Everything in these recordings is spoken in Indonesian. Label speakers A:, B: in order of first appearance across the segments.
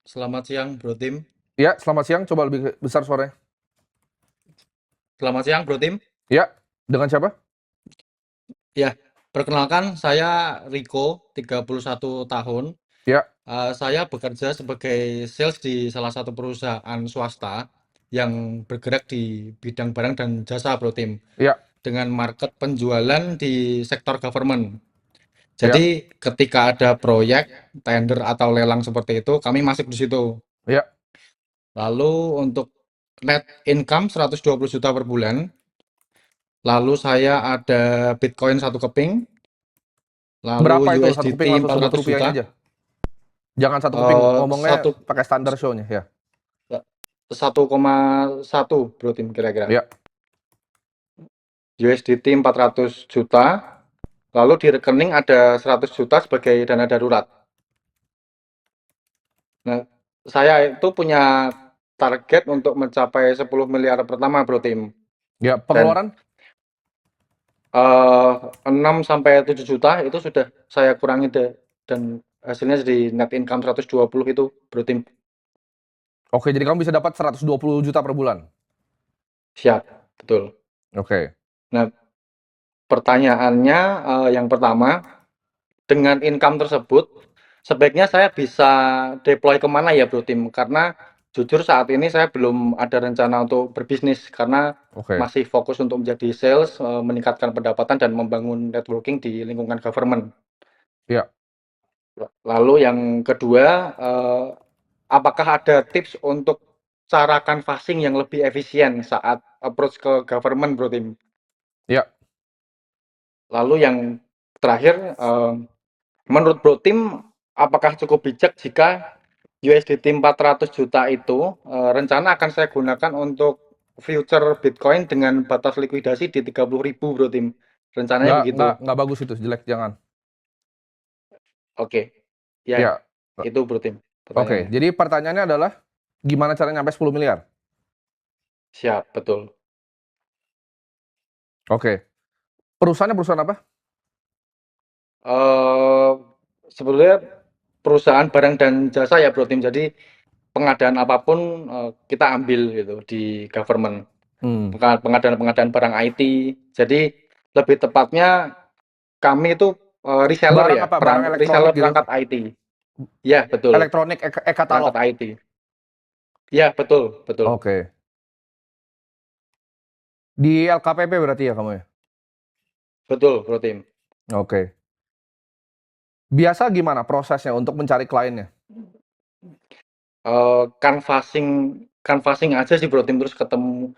A: Selamat siang, Bro Tim.
B: Ya, selamat siang. Coba lebih besar suaranya.
A: Selamat siang, Bro Tim.
B: Ya, dengan siapa?
A: Ya, perkenalkan saya Riko, 31 tahun.
B: Ya,
A: Saya bekerja sebagai sales di salah satu perusahaan swasta yang bergerak di bidang barang dan jasa, Bro Tim,
B: ya,
A: dengan market penjualan di sektor government.
B: ya,
A: Jadi, ketika ada proyek, tender atau lelang seperti itu, kami masuk di situ.
B: ya.
A: Lalu untuk net income 120 juta per bulan. Lalu saya ada Bitcoin satu keping. Lalu
B: Berapa itu satu
A: USDT
B: kuping langsung sebut
A: 400 juta.
B: rupiahnya aja. Jangan satu kuping ngomongnya
A: Satu
B: pakai standar show-nya ya.
A: 1,1 bro tim kira-kira.
B: Ya.
A: USDT 400 juta. Lalu di rekening ada 100 juta sebagai dana darurat. Nah, saya itu punya target untuk mencapai 10 miliar pertama bro tim.
B: Ya,
A: Dan
B: pengeluaran
A: 6 sampai 7 juta itu sudah saya kurangi dan hasilnya jadi net income 120 itu bro tim.
B: oke, jadi kamu bisa dapat 120 juta per bulan.
A: Siap, betul.
B: Oke.
A: Nah, pertanyaannya yang pertama, dengan income tersebut, sebaiknya saya bisa deploy kemana ya Bro Tim? Karena jujur saat ini saya belum ada rencana untuk berbisnis karena
B: Oke.
A: masih fokus untuk menjadi sales, meningkatkan pendapatan dan membangun networking di lingkungan government.
B: Ya.
A: Lalu yang kedua, apakah ada tips untuk cara canvassing yang lebih efisien saat approach ke government Bro Tim?
B: Ya.
A: Lalu yang terakhir, menurut Bro Tim, apakah cukup bijak jika USDT 400 juta itu rencana akan saya gunakan untuk future Bitcoin dengan batas likuidasi di 30.000 Bro Tim. Rencananya begitu.
B: Nggak bagus itu, jelek, jangan.
A: Oke. Ya,
B: Ya.
A: itu Bro Tim
B: Oke,
A: pertanyaannya.
B: jadi pertanyaannya adalah gimana caranya nyampe 10 miliar?
A: Siap, betul.
B: Oke. Perusahaannya perusahaan apa?
A: eh Sebetulnya perusahaan barang dan jasa ya Bro Tim. Jadi pengadaan apapun kita ambil gitu di government.
B: Hmm.
A: Pengadaan-pengadaan barang IT. Jadi lebih tepatnya kami itu reseller
B: Barang
A: ya,
B: apa? Barang elektronik
A: reseller
B: gitu.
A: perangkat IT. Ya, betul.
B: Elektronik
A: Perangkat
B: e-katalog.
A: IT. Ya, betul, betul.
B: Oke. Di LKPP berarti ya kamu ya?
A: Betul, Bro Tim.
B: Oke. Biasa gimana prosesnya untuk mencari kliennya?
A: Canvassing canvassing aja sih Bro Tim, terus ketemu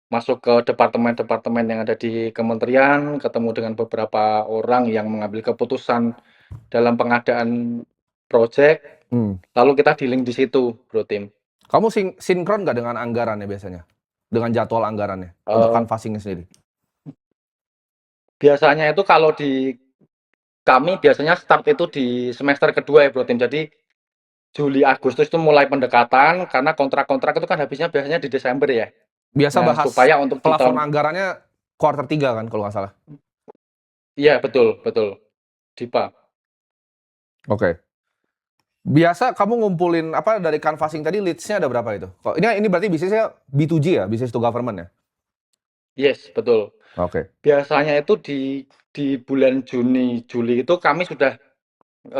A: masuk ke departemen-departemen yang ada di kementerian, ketemu dengan beberapa orang yang mengambil keputusan dalam pengadaan project,
B: Hmm.
A: lalu kita dealing di situ, Bro Tim.
B: Kamu sinkron nggak dengan anggarannya biasanya? Dengan jadwal anggarannya untuk
A: Eh,
B: canvassingnya sendiri?
A: Biasanya itu kalau di kami biasanya start itu di semester kedua ya Bro Tim. Jadi Juli Agustus itu mulai pendekatan karena kontrak-kontrak itu kan habisnya biasanya di Desember ya.
B: Biasa
A: Nah,
B: bahas
A: supaya untuk di
B: plafon
A: tahun
B: anggarannya kuarter 3 kan kalau nggak salah.
A: iya betul, betul. Dipa.
B: Oke. Biasa kamu ngumpulin apa dari canvassing tadi leads-nya ada berapa itu? Kok ini berarti bisnisnya B2G ya, business to government ya?
A: Yes, betul.
B: Oke.
A: Biasanya itu di bulan Juni, Juli itu kami sudah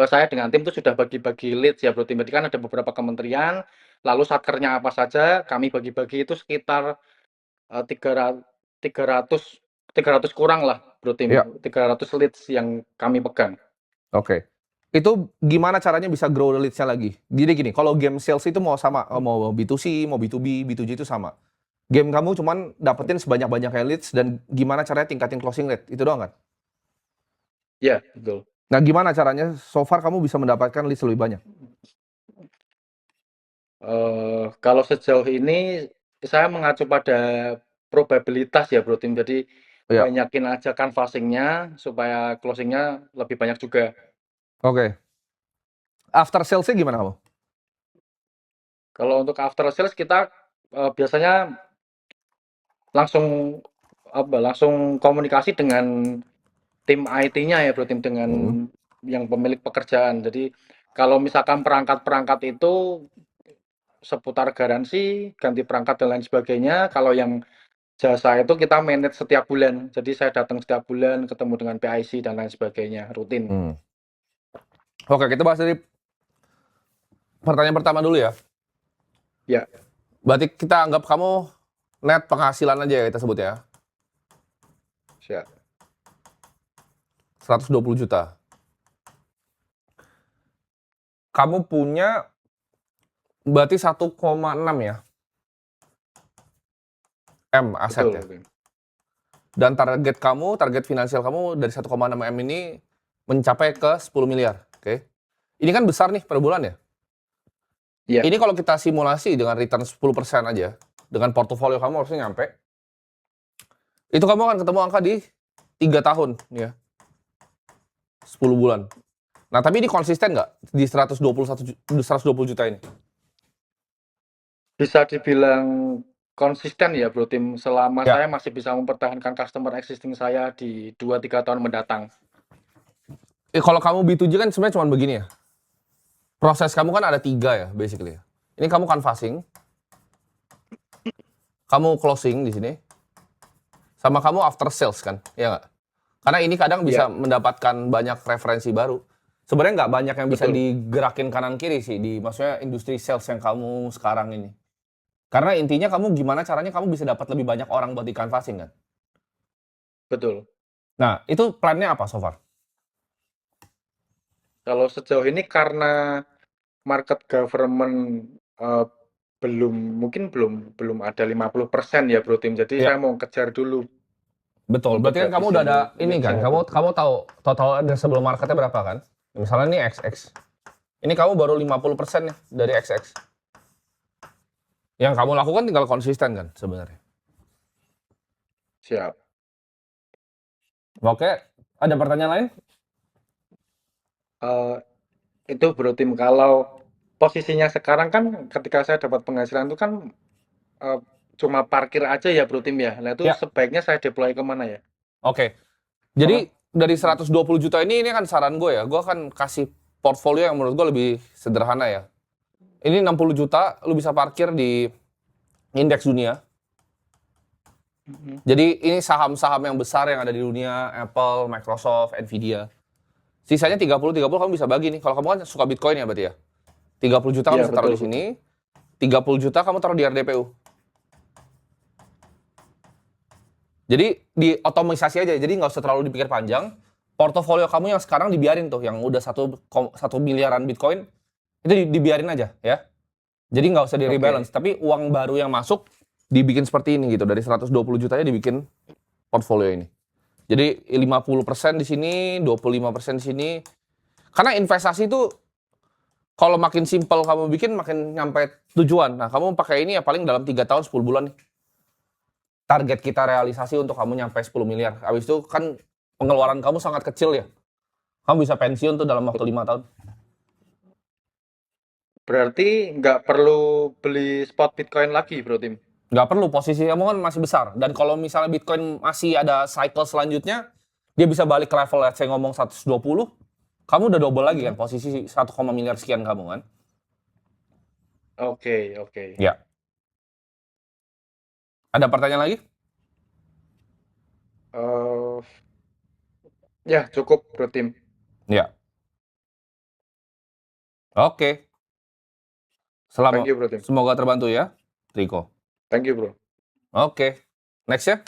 A: saya dengan tim itu sudah bagi-bagi leads ya Bro Tim. Jadi kan ada beberapa kementerian, lalu satkernya apa saja, kami bagi-bagi itu sekitar 300 300 kurang lah Bro Tim.
B: Ya,
A: 300 leads yang kami pegang.
B: oke. Itu gimana caranya bisa grow the leads-nya lagi? Jadi gini, kalau game sales itu mau sama, mau B2C, mau B2B, B2G itu sama. Game kamu cuman dapetin sebanyak-banyaknya leads dan gimana caranya tingkatin closing rate. Itu doang kan?
A: Ya, betul.
B: Nah, gimana caranya so far kamu bisa mendapatkan leads lebih banyak?
A: Kalau sejauh ini saya mengacu pada probabilitas ya Bro Tim. Jadi
B: Ya,
A: banyakin aja canvassing-nya supaya closing-nya lebih banyak juga.
B: oke. After sales-nya gimana kamu?
A: Kalau untuk after sales kita biasanya langsung langsung komunikasi dengan tim IT-nya ya Bro Tim, dengan
B: Hmm.
A: yang pemilik pekerjaan. Jadi kalau misalkan perangkat-perangkat itu seputar garansi, ganti perangkat dan lain sebagainya. Kalau yang jasa itu kita manage setiap bulan. Jadi saya datang setiap bulan, ketemu dengan PIC dan lain sebagainya, rutin.
B: Oke, kita bahas dari pertanyaan pertama dulu ya.
A: Ya,
B: Berarti kita anggap kamu net penghasilan aja ya kita sebut ya.
A: siap.
B: 120 juta. Kamu punya berarti 1,6 ya M
A: Betul.
B: asetnya. Dan target finansial kamu dari 1,6 M ini mencapai ke 10 miliar. Oke. Ini kan besar nih per bulan ya.
A: Iya,
B: Ini kalau kita simulasi dengan return 10% aja, dengan portofolio kamu harusnya nyampe. Itu kamu akan ketemu angka di 3 tahun ya. 10 bulan. Nah, tapi ini konsisten nggak di 120 juta ini?
A: bisa dibilang konsisten ya Bro Tim, selama
B: Ya.
A: saya masih bisa mempertahankan customer existing saya di 2-3 tahun mendatang.
B: Kalau kamu B2G kan sebenarnya cuma begini ya. Proses kamu kan ada 3 ya, basically. Ini kamu canvassing, kamu closing di sini, sama kamu after sales kan, ya nggak? Karena ini kadang bisa
A: Iya,
B: mendapatkan banyak referensi baru. Sebenarnya nggak banyak yang bisa
A: betul.
B: digerakin kanan kiri sih di maksudnya industri sales yang kamu sekarang ini. Karena intinya kamu gimana caranya kamu bisa dapat lebih banyak orang buat di canvassing kan.
A: Betul.
B: Nah, itu plannya apa so far?
A: Kalau sejauh ini karena market government eh, mungkin belum ada 50% ya Bro Tim. Jadi
B: Ya,
A: saya mau kejar dulu
B: betul.
A: untuk
B: Berarti kan kamu udah
A: habisin
B: ada ini kan.
A: image-nya.
B: Kamu tahu total addressable marketnya berapa kan? Misalnya ini XX. Ini kamu baru 50% nih dari XX. Yang kamu lakukan tinggal konsisten kan sebenarnya.
A: Siap.
B: Oke, ada pertanyaan lain?
A: Eh, itu Bro Tim, kalau posisinya sekarang kan ketika saya dapat penghasilan itu kan eh, cuma parkir aja ya Bro Tim ya. Nah itu
B: Ya,
A: sebaiknya saya deploy kemana ya?
B: oke.
A: Soalnya
B: Jadi dari 120 juta ini kan saran gue ya. Gue akan kasih portfolio yang menurut gue lebih sederhana ya. Ini 60 juta, lu bisa parkir di indeks dunia.
A: Mhm.
B: Jadi ini saham-saham yang besar yang ada di dunia, Apple, Microsoft, Nvidia. Sisanya 30 kamu bisa bagi nih. Kalau kamu kan suka Bitcoin ya berarti ya. 30 juta kamu
A: Iya
B: bisa taruh
A: betul
B: di
A: betul.
B: sini, 30 juta kamu taruh di RDPU. Jadi di otomisasi aja, jadi nggak usah terlalu dipikir panjang. Portofolio kamu yang sekarang dibiarin tuh, yang udah 1 miliaran Bitcoin, itu dibiarin aja ya. Jadi nggak usah di rebalance,
A: Oke.
B: tapi uang baru yang masuk dibikin seperti ini gitu. Dari 120 jutanya dibikin portfolio ini. Jadi 50% di sini, 25% di sini. Karena investasi itu kalau makin simpel kamu bikin makin nyampe tujuan. Nah, kamu pakai ini ya paling dalam 3 tahun 10 bulan nih. Target kita realisasi untuk kamu nyampe 10 miliar. Habis itu kan pengeluaran kamu sangat kecil ya. Kamu bisa pensiun tuh dalam waktu 5 tahun.
A: Berarti nggak perlu beli spot Bitcoin lagi Bro Tim?
B: Nggak perlu, posisi kamu kan masih besar. Dan kalau misalnya Bitcoin masih ada cycle selanjutnya, dia bisa balik ke level, saya ngomong 120, kamu udah double lagi kan,
A: Mhm.
B: posisi 1, miliar sekian kamu kan.
A: Oke oke.
B: Ya. Ada pertanyaan lagi?
A: Eh, ya cukup Bro Tim.
B: Ya. Oke.
A: Thank you Bro Tim.
B: Semoga terbantu ya, Riko.
A: Thank you Bro.
B: Oke. Next ya.